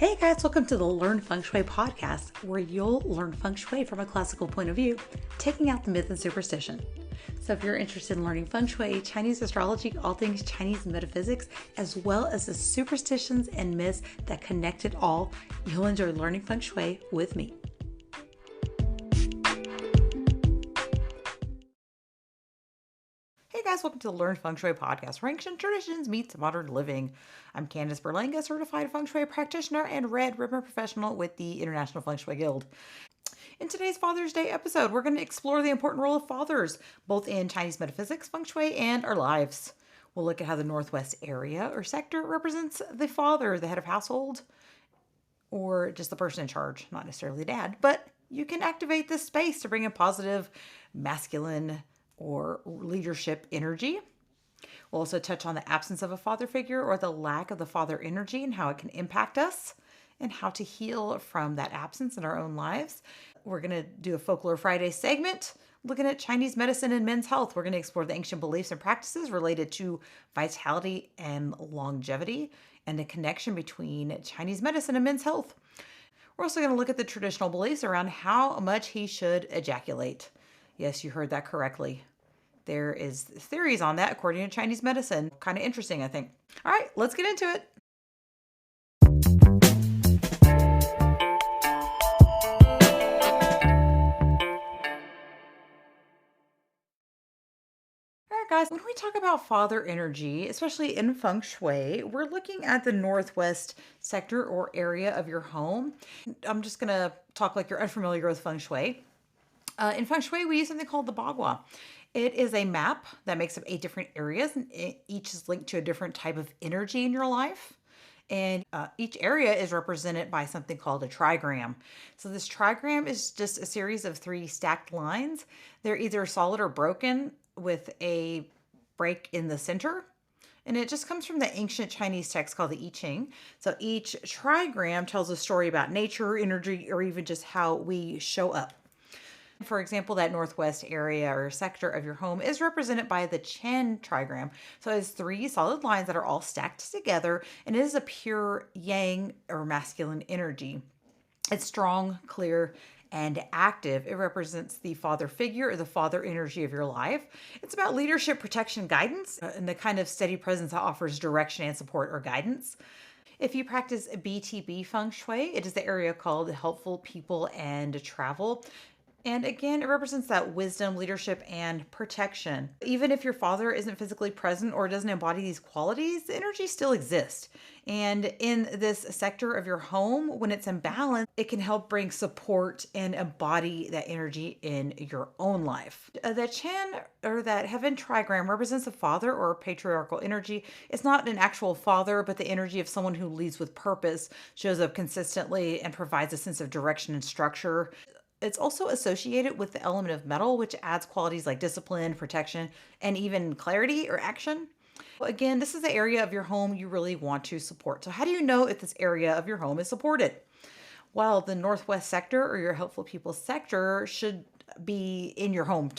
Hey guys, welcome to the Learn Feng Shui podcast, where you'll learn Feng Shui from a classical point of view, taking out the myth and superstition. So if you're interested in learning Feng Shui, Chinese astrology, all things Chinese metaphysics, as well as the superstitions and myths that connect it all, you'll enjoy learning Feng Shui with me. Hey guys, welcome to the Learn Feng Shui podcast, where ancient traditions meets modern living. I'm Candace Berlanga, certified Feng Shui practitioner and red ribbon professional with the International Feng Shui Guild. In today's Father's Day episode, we're going to explore the important role of fathers, both in Chinese metaphysics, Feng Shui, and our lives. We'll look at how the Northwest area or sector represents the father, the head of household, or just the person in charge, not necessarily dad, but you can activate this space to bring in positive, masculine, or leadership energy. We'll also touch on the absence of a father figure or the lack of the father energy and how it can impact us and how to heal from that absence in our own lives. We're going to do a Folklore Friday segment looking at Chinese medicine and men's health. We're going to explore the ancient beliefs and practices related to vitality and longevity and the connection between Chinese medicine and men's health. We're also going to look at the traditional beliefs around how much he should ejaculate. Yes, you heard that correctly. There is theories on that according to Chinese medicine. Kind of interesting, I think. All right, let's get into it. All right, guys, when we talk about father energy, especially in Feng Shui, we're looking at the Northwest sector or area of your home. I'm just going to talk like you're unfamiliar with Feng Shui. In Feng Shui, we use something called the Bagua. It is a map that makes up 8 different areas, and each is linked to a different type of energy in your life. And each area is represented by something called a trigram. So this trigram is just a series of 3 stacked lines. They're either solid or broken with a break in the center. And it just comes from the ancient Chinese text called the I Ching. So each trigram tells a story about nature, energy, or even just how we show up. For example, that northwest area or sector of your home is represented by the Chen trigram. So it's 3 solid lines that are all stacked together, and it is a pure yang or masculine energy. It's strong, clear, and active. It represents the father figure or the father energy of your life. It's about leadership, protection, guidance, and the kind of steady presence that offers direction and support or guidance. If you practice BTB Feng Shui, it is the area called helpful people and travel. And again, it represents that wisdom, leadership, and protection. Even if your father isn't physically present or doesn't embody these qualities, the energy still exists. And in this sector of your home, when it's in balance, it can help bring support and embody that energy in your own life. The Chan or that heaven trigram represents a father or patriarchal energy. It's not an actual father, but the energy of someone who leads with purpose, shows up consistently, and provides a sense of direction and structure. It's also associated with the element of metal, which adds qualities like discipline, protection, and even clarity or action. Again, this is the area of your home you really want to support. So how do you know if this area of your home is supported? Well, the Northwest sector or your helpful people sector should be in your home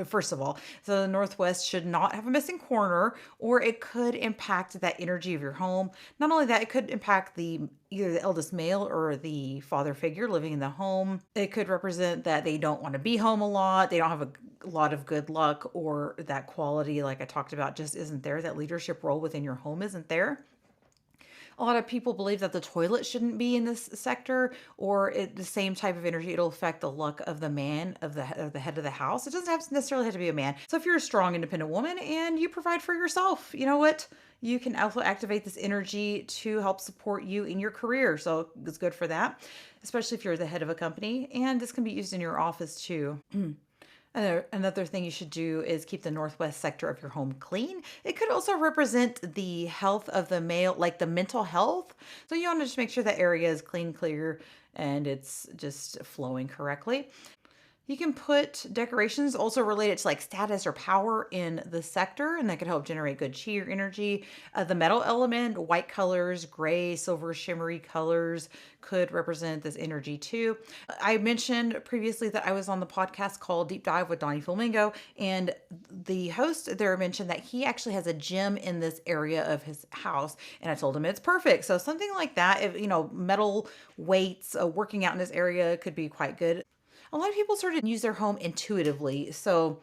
first of all. So the Northwest should not have a missing corner, or it could impact that energy of your home. Not only that, it could impact either the eldest male or the father figure living in the home. It could represent that they don't want to be home a lot. They don't have a lot of good luck, or that quality, like I talked about, just isn't there. That leadership role within your home isn't there. A lot of people believe that the toilet shouldn't be in this sector, or the same type of energy. It'll affect the luck of the man, of the head of the house. It doesn't necessarily have to be a man. So if you're a strong, independent woman and you provide for yourself, you know what? You can also activate this energy to help support you in your career. So it's good for that, especially if you're the head of a company. And this can be used in your office too. Another thing you should do is keep the northwest sector of your home clean. It could also represent the health of the male, like the mental health. So you want to just make sure that area is clean, clear, and it's just flowing correctly. You can put decorations also related to like status or power in the sector, and that could help generate good chi or energy. The metal element, white colors, gray, silver, shimmery colors could represent this energy too. I mentioned previously that I was on the podcast called Deep Dive with Donnie Flamingo, and the host there mentioned that he actually has a gym in this area of his house, and I told him it's perfect. So something like that, if metal weights, working out in this area could be quite good. A lot of people sort of use their home intuitively. So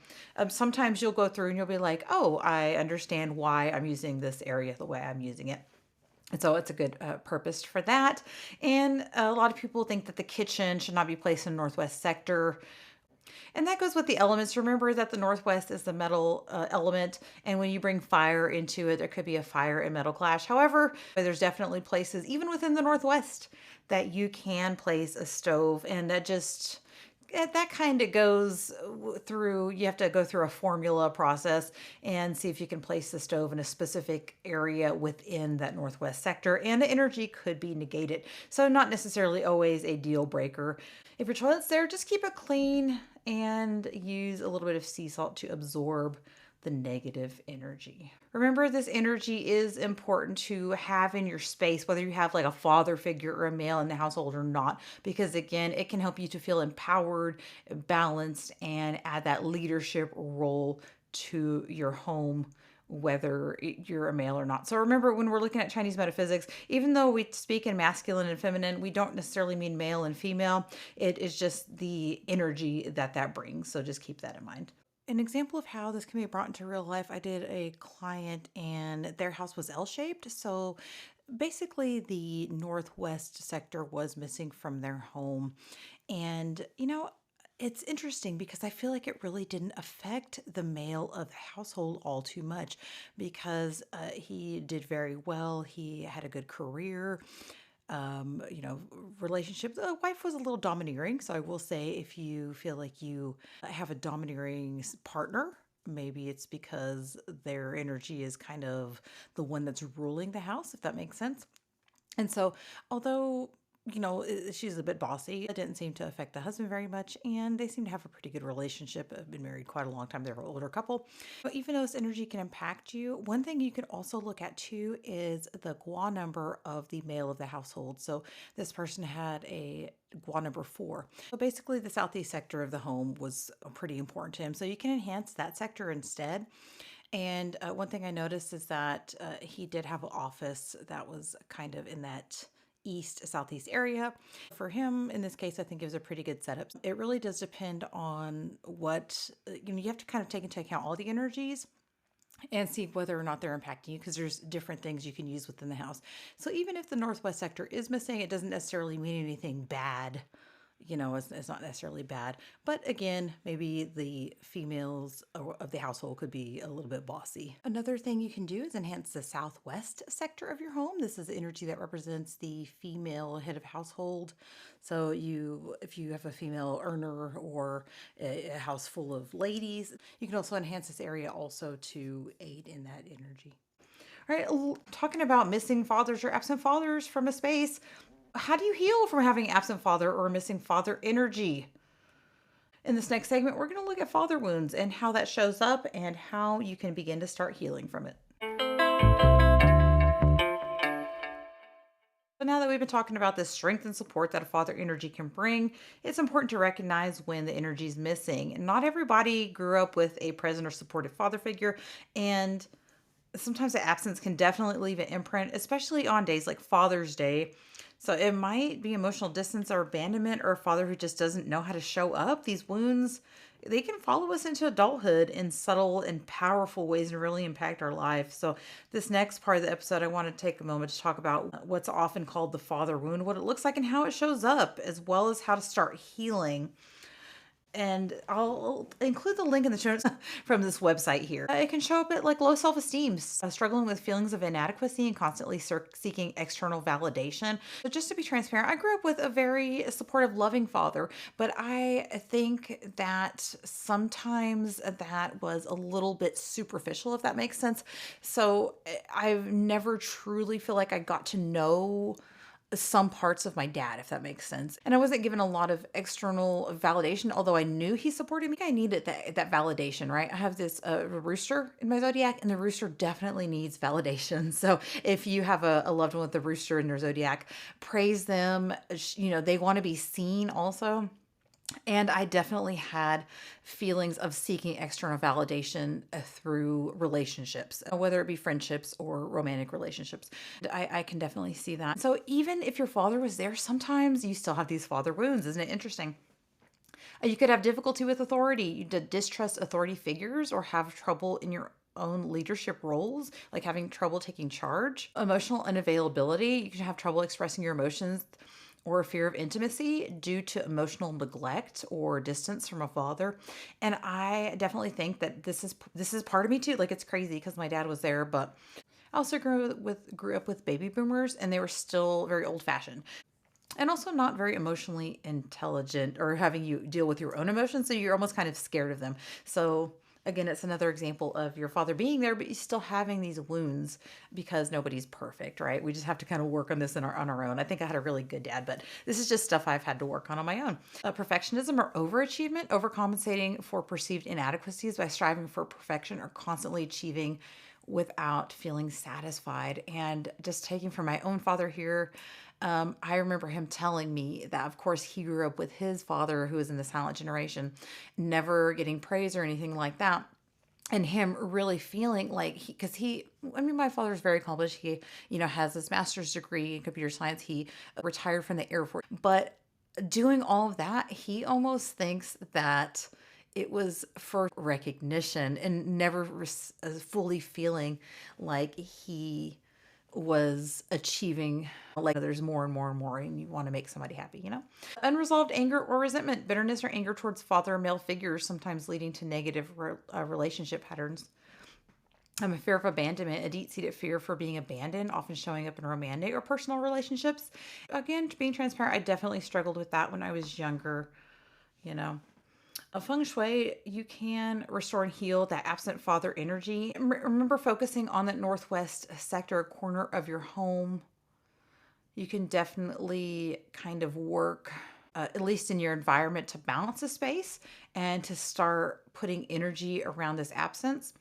sometimes you'll go through and you'll be like, oh, I understand why I'm using this area the way I'm using it. And so it's a good purpose for that. And a lot of people think that the kitchen should not be placed in the northwest sector. And that goes with the elements. Remember that the northwest is the metal element, and when you bring fire into it, there could be a fire and metal clash. However, there's definitely places, even within the northwest, that you can place a stove, and that kind of goes through, you have to go through a formula process and see if you can place the stove in a specific area within that northwest sector, and the energy could be negated. So not necessarily always a deal breaker. If your toilet's there, just keep it clean and use a little bit of sea salt to absorb the negative energy. Remember, this energy is important to have in your space, whether you have like a father figure or a male in the household or not, because again, it can help you to feel empowered, balanced, and add that leadership role to your home, whether you're a male or not. So remember, when we're looking at Chinese metaphysics, even though we speak in masculine and feminine, we don't necessarily mean male and female. It is just the energy that brings. So just keep that in mind. An example of how this can be brought into real life, I did a client and their house was L-shaped. So basically the northwest sector was missing from their home. And, it's interesting because I feel like it really didn't affect the male of the household all too much because he did very well. He had a good career, um, you know, relationship. The wife was a little domineering. So I will say, if you feel like you have a domineering partner, maybe it's because their energy is kind of the one that's ruling the house, if that makes sense. And so, although, she's a bit bossy, it didn't seem to affect the husband very much. And they seem to have a pretty good relationship. Have been married quite a long time. They're an older couple. But even though this energy can impact you, one thing you can also look at too is the gua number of the male of the household. So this person had a gua number 4. So basically, the southeast sector of the home was pretty important to him. So you can enhance that sector instead. And one thing I noticed is that he did have an office that was kind of in that east southeast area. For him, in this case, I think it was a pretty good setup. It really does depend on what, you have to kind of take into account all the energies and see whether or not they're impacting you, because there's different things you can use within the house. So even if the northwest sector is missing, it doesn't necessarily mean anything bad. It's not necessarily bad. But again, maybe the females of the household could be a little bit bossy. Another thing you can do is enhance the southwest sector of your home. This is energy that represents the female head of household. So if you have a female earner or a house full of ladies, you can also enhance this area also to aid in that energy. All right, talking about missing fathers or absent fathers from a space. How do you heal from having absent father or missing father energy? In this next segment, we're going to look at father wounds and how that shows up and how you can begin to start healing from it. So now that we've been talking about the strength and support that a father energy can bring, it's important to recognize when the energy is missing. Not everybody grew up with a present or supportive father figure, and sometimes the absence can definitely leave an imprint, especially on days like Father's Day. So it might be emotional distance or abandonment, or a father who just doesn't know how to show up. These wounds, they can follow us into adulthood in subtle and powerful ways and really impact our life. So this next part of the episode, I want to take a moment to talk about what's often called the father wound, what it looks like and how it shows up, as well as how to start healing. And I'll include the link in the show notes from this website here. It can show up at like low self-esteem, struggling with feelings of inadequacy and constantly seeking external validation. So just to be transparent, I grew up with a very supportive, loving father, but I think that sometimes that was a little bit superficial, if that makes sense. So I've never truly feel like I got to know some parts of my dad, if that makes sense. And I wasn't given a lot of external validation, although I knew he supported me. I needed that validation, right? I have this rooster in my zodiac, and the rooster definitely needs validation. So if you have a loved one with a rooster in their zodiac, praise them. They want to be seen also. And I definitely had feelings of seeking external validation through relationships, whether it be friendships or romantic relationships. I can definitely see that. So even if your father was there, sometimes you still have these father wounds. Isn't it interesting? You could have difficulty with authority. You did distrust authority figures or have trouble in your own leadership roles, like having trouble taking charge. Emotional unavailability. You can have trouble expressing your emotions or a fear of intimacy due to emotional neglect or distance from a father. And I definitely think that this is part of me too. Like, it's crazy because my dad was there, but I also grew up with baby boomers, and they were still very old fashioned and also not very emotionally intelligent, or having you deal with your own emotions, so you're almost kind of scared of them. So again, it's another example of your father being there, but you still having these wounds because nobody's perfect, right? We just have to kind of work on this on our own. I think I had a really good dad, but this is just stuff I've had to work on my own. Perfectionism or overachievement, overcompensating for perceived inadequacies by striving for perfection or constantly achieving without feeling satisfied. And just taking from my own father here, I remember him telling me that, of course, he grew up with his father, who was in the silent generation, never getting praise or anything like that. And him really feeling like I mean, my father's very accomplished. He, has his master's degree in computer science. He retired from the Air Force. But doing all of that, he almost thinks that it was for recognition and never fully feeling like he was achieving, like, there's more and more and more, and you want to make somebody happy. Unresolved anger or resentment, bitterness or anger towards father or male figures, sometimes leading to negative relationship patterns. A fear of abandonment, a deep-seated fear for being abandoned, often showing up in romantic or personal relationships. Again, being transparent, I definitely struggled with that when I was younger. you know A Feng Shui, you can restore and heal that absent father energy. Remember focusing on that northwest sector corner of your home. You can definitely kind of work, at least in your environment, to balance the space and to start putting energy around this absence.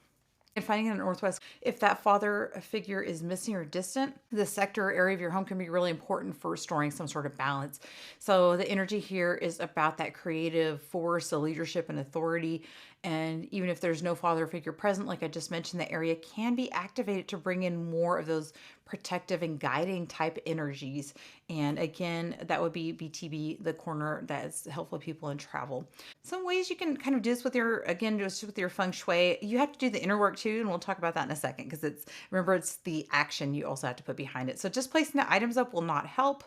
And finding in the Northwest, if that father figure is missing or distant, the sector or area of your home can be really important for restoring some sort of balance. So the energy here is about that creative force, the leadership and authority. And even if there's no father figure present, like I just mentioned, the area can be activated to bring in more of those protective and guiding type energies. And again, that would be BTB, the corner that is helpful to people in travel. Some ways you can kind of do this with just with your feng shui. You have to do the inner work too, and we'll talk about that in a second, because it's the action you also have to put behind it. So just placing the items up will not help.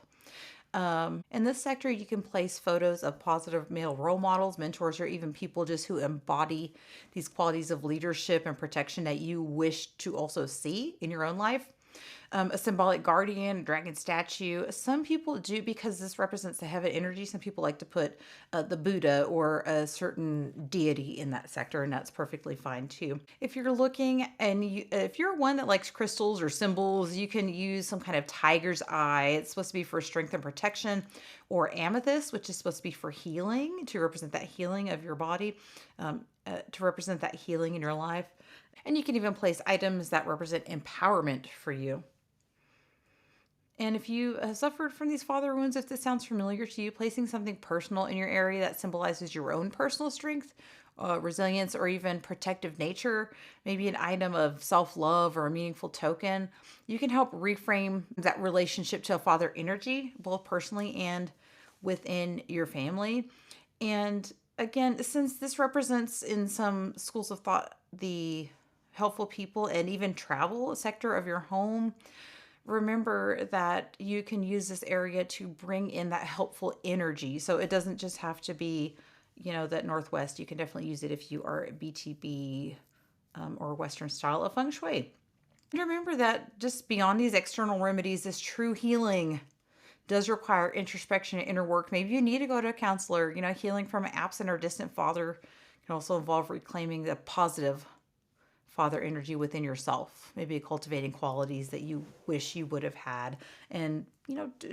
In this sector, you can place photos of positive male role models, mentors, or even people just who embody these qualities of leadership and protection that you wish to also see in your own life. A symbolic guardian, dragon statue. Some people do, because this represents the heaven energy. Some people like to put the Buddha or a certain deity in that sector, and that's perfectly fine too. If you're looking, and if you're one that likes crystals or symbols, you can use some kind of tiger's eye. It's supposed to be for strength and protection, or amethyst, which is supposed to be for healing, to represent that healing of your body, to represent that healing in your life. And you can even place items that represent empowerment for you. And if you have suffered from these father wounds, if this sounds familiar to you, placing something personal in your area that symbolizes your own personal strength, resilience, or even protective nature, maybe an item of self love or a meaningful token, you can help reframe that relationship to a father energy, both personally and within your family. And again, since this represents in some schools of thought the helpful people and even travel sector of your home, remember that you can use this area to bring in that helpful energy. So it doesn't just have to be, that Northwest. You can definitely use it if you are BTB, or Western style of feng shui. And remember that just beyond these external remedies, this true healing does require introspection and inner work. Maybe you need to go to a counselor. Healing from an absent or distant father can also involve reclaiming the positive father energy within yourself, maybe cultivating qualities that you wish you would have had, and,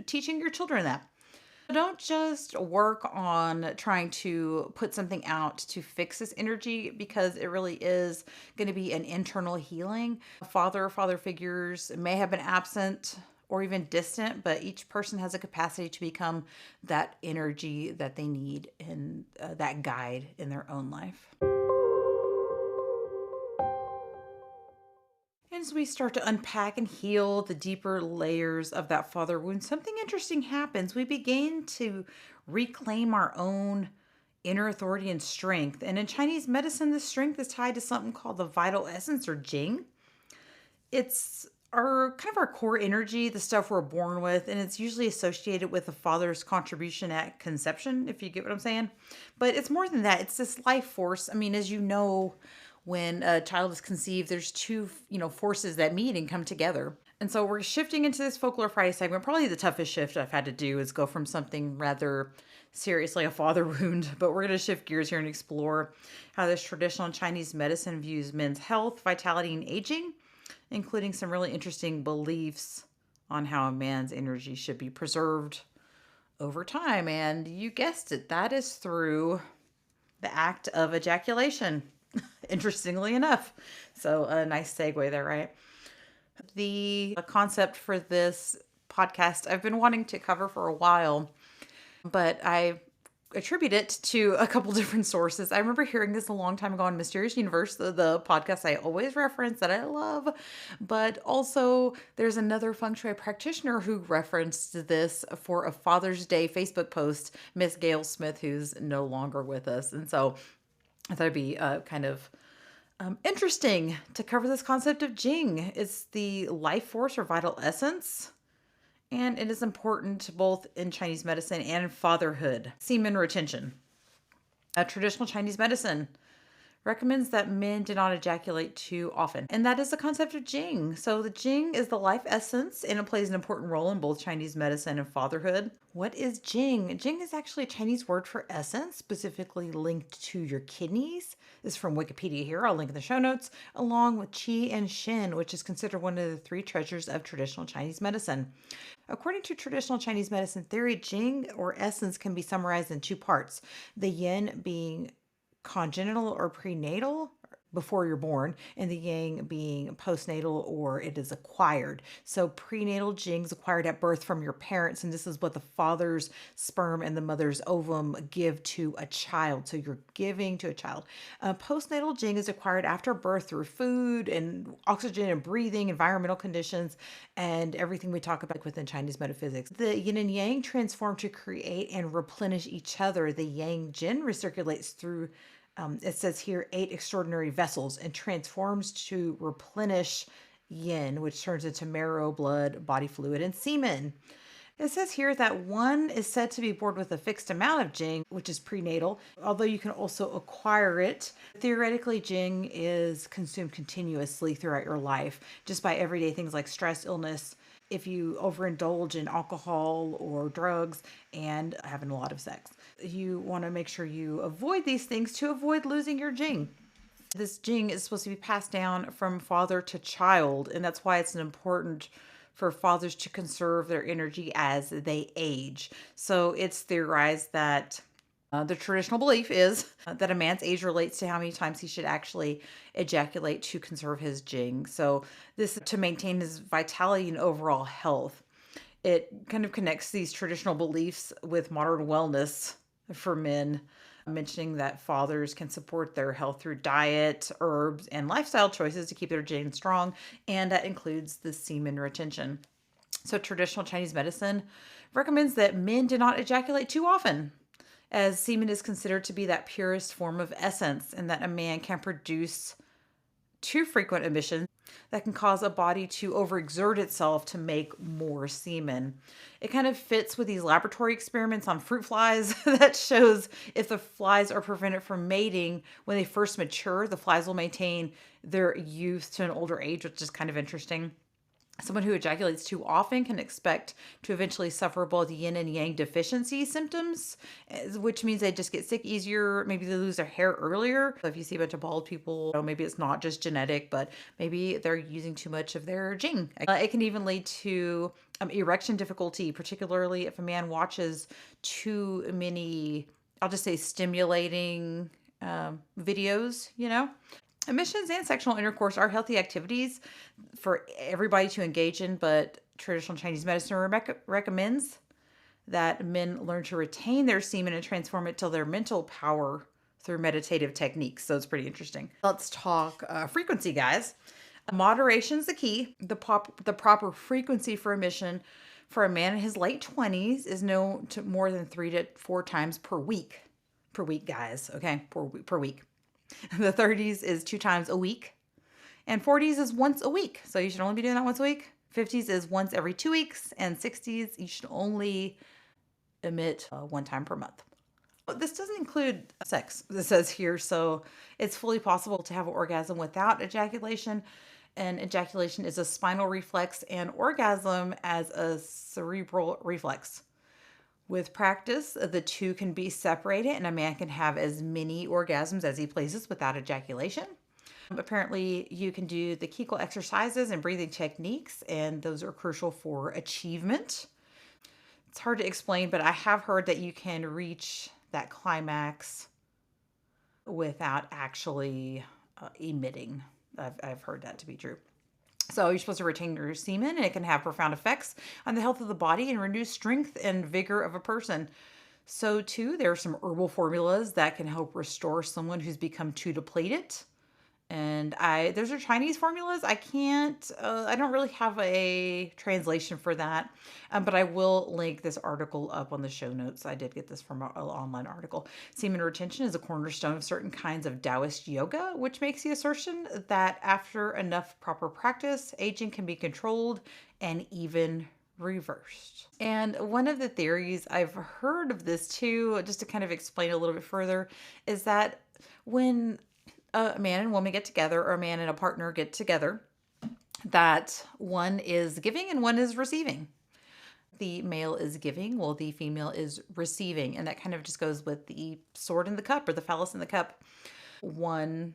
teaching your children that. Don't just work on trying to put something out to fix this energy, because it really is going to be an internal healing. Father figures may have been absent or even distant, but each person has a capacity to become that energy that they need and that guide in their own life. As we start to unpack and heal the deeper layers of that father wound, something interesting happens. We begin to reclaim our own inner authority and strength. And in Chinese medicine, the strength is tied to something called the vital essence, or jing. It's our kind of our core energy, the stuff we're born with, and it's usually associated with the father's contribution at conception, if you get what I'm saying. But it's more than that. It's this life force. I mean, as you know, when a child is conceived, there's two, forces that meet and come together. And so we're shifting into this Folklore Friday segment. Probably the toughest shift I've had to do is go from something rather seriously a father wound, but we're going to shift gears here and explore how this traditional Chinese medicine views men's health, vitality, and aging, including some really interesting beliefs on how a man's energy should be preserved over time. And you guessed it, that is through the act of ejaculation, interestingly enough. So, a nice segue there, right? The concept for this podcast I've been wanting to cover for a while, but I attribute it to a couple different sources. I remember hearing this a long time ago on Mysterious Universe, the podcast I always reference that I love. But also, there's another feng shui practitioner who referenced this for a Father's Day Facebook post, Miss Gail Smith, who's no longer with us. And so I thought it'd be kind of interesting to cover this concept of jing. It's the life force or vital essence, and it is important both in Chinese medicine and in fatherhood. Semen retention. A traditional Chinese medicine recommends that men do not ejaculate too often, and that is the concept of jing. So the jing is the life essence, and it plays an important role in both Chinese medicine and fatherhood. What is jing? Jing is actually a Chinese word for essence, specifically linked to your kidneys. This is from Wikipedia here. I'll link in the show notes, along with qi and shen, which is considered one of the three treasures of traditional Chinese medicine. According to traditional Chinese medicine theory, jing or essence can be summarized in two parts: the yin being congenital or prenatal, before you're born, and the yang being postnatal, or it is acquired. So prenatal jing is acquired at birth from your parents, and this is what the father's sperm and the mother's ovum give to a child. So you're giving to a child. Postnatal jing is acquired after birth through food and oxygen and breathing, environmental conditions, and everything we talk about within Chinese metaphysics. The yin and yang transform to create and replenish each other. The yang jin recirculates through it says here 8 extraordinary vessels and transforms to replenish yin, which turns into marrow, blood, body fluid, and semen. It says here that one is said to be born with a fixed amount of jing, which is prenatal, although you can also acquire it. Theoretically, jing is consumed continuously throughout your life, just by everyday things like stress, illness, if you overindulge in alcohol or drugs, and having a lot of sex. You want to make sure you avoid these things to avoid losing your jing. This jing is supposed to be passed down from father to child, and that's why it's important for fathers to conserve their energy as they age. So it's theorized that the traditional belief is that a man's age relates to how many times he should actually ejaculate to conserve his jing. So this to maintain his vitality and overall health. It kind of connects these traditional beliefs with modern wellness for men, mentioning that fathers can support their health through diet, herbs, and lifestyle choices to keep their gene strong, and that includes the semen retention. So traditional Chinese medicine recommends that men do not ejaculate too often, as semen is considered to be that purest form of essence, and that a man can produce too frequent emissions that can cause a body to overexert itself to make more semen. It kind of fits with these laboratory experiments on fruit flies that shows if the flies are prevented from mating when they first mature, the flies will maintain their youth to an older age, which is kind of interesting. Someone who ejaculates too often can expect to eventually suffer both yin and yang deficiency symptoms, which means they just get sick easier. Maybe they lose their hair earlier. So if you see a bunch of bald people, maybe it's not just genetic, but maybe they're using too much of their jing. It can even lead to erection difficulty, particularly if a man watches too many, I'll just say, stimulating videos, Emissions and sexual intercourse are healthy activities for everybody to engage in, but traditional Chinese medicine recommends that men learn to retain their semen and transform it to their mental power through meditative techniques. So it's pretty interesting. Let's talk frequency, guys. Moderation's the key. The proper frequency for emission for a man in his late 20s is known to more than 3 to 4 times per week. Per week, guys. Okay, per week. The 30s is 2 times a week, and 40s is once a week. So you should only be doing that once a week. 50s is once every 2 weeks, and 60s you should only emit 1 time per month. This doesn't include sex, this says here, so it's fully possible to have an orgasm without ejaculation. And ejaculation is a spinal reflex, and orgasm as a cerebral reflex. With practice, the two can be separated, and a man can have as many orgasms as he pleases without ejaculation. Apparently, you can do the Kegel exercises and breathing techniques, and those are crucial for achievement. It's hard to explain, but I have heard that you can reach that climax without actually emitting. I've heard that to be true. So you're supposed to retain your semen, and it can have profound effects on the health of the body and reduce strength and vigor of a person. So too, there are some herbal formulas that can help restore someone who's become too depleted. And those are Chinese formulas. I don't really have a translation for that, but I will link this article up on the show notes. I did get this from an online article. Semen retention is a cornerstone of certain kinds of Taoist yoga, which makes the assertion that after enough proper practice, aging can be controlled and even reversed. And one of the theories, I've heard of this too, just to kind of explain a little bit further, is that when a man and woman get together, or a man and a partner get together, that one is giving and one is receiving. The male is giving while the female is receiving. And that kind of just goes with the sword in the cup, or the phallus in the cup. One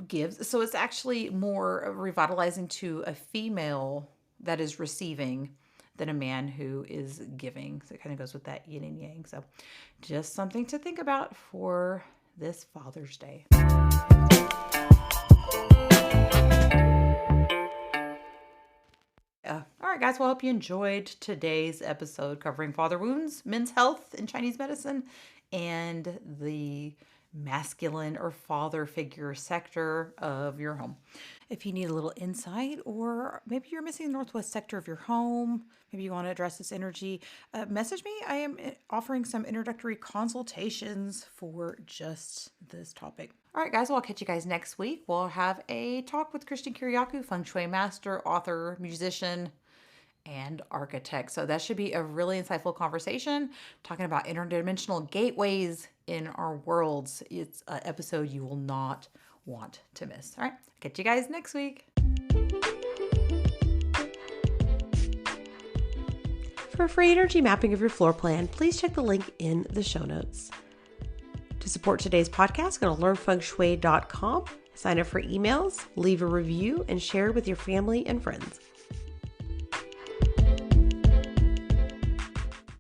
gives. So it's actually more revitalizing to a female that is receiving than a man who is giving. So it kind of goes with that yin and yang. So just something to think about for this Father's Day. All right, guys. Well, I hope you enjoyed today's episode covering father wounds, men's health in Chinese medicine, and the masculine or father figure sector of your home. If you need a little insight, or maybe you're missing the northwest sector of your home, maybe you want to address this energy, message me. I am offering some introductory consultations for just this topic. All right, guys, well, I'll catch you guys next week. We'll have a talk with Christian Kiriakou, Feng Shui master, author, musician, and architect. So that should be a really insightful conversation, talking about interdimensional gateways in our worlds. It's an episode you will not want to miss. All right, catch you guys next week. For a free energy mapping of your floor plan, please check the link in the show notes. To support today's podcast, go to learnfengshui.com, sign up for emails, leave a review, and share with your family and friends.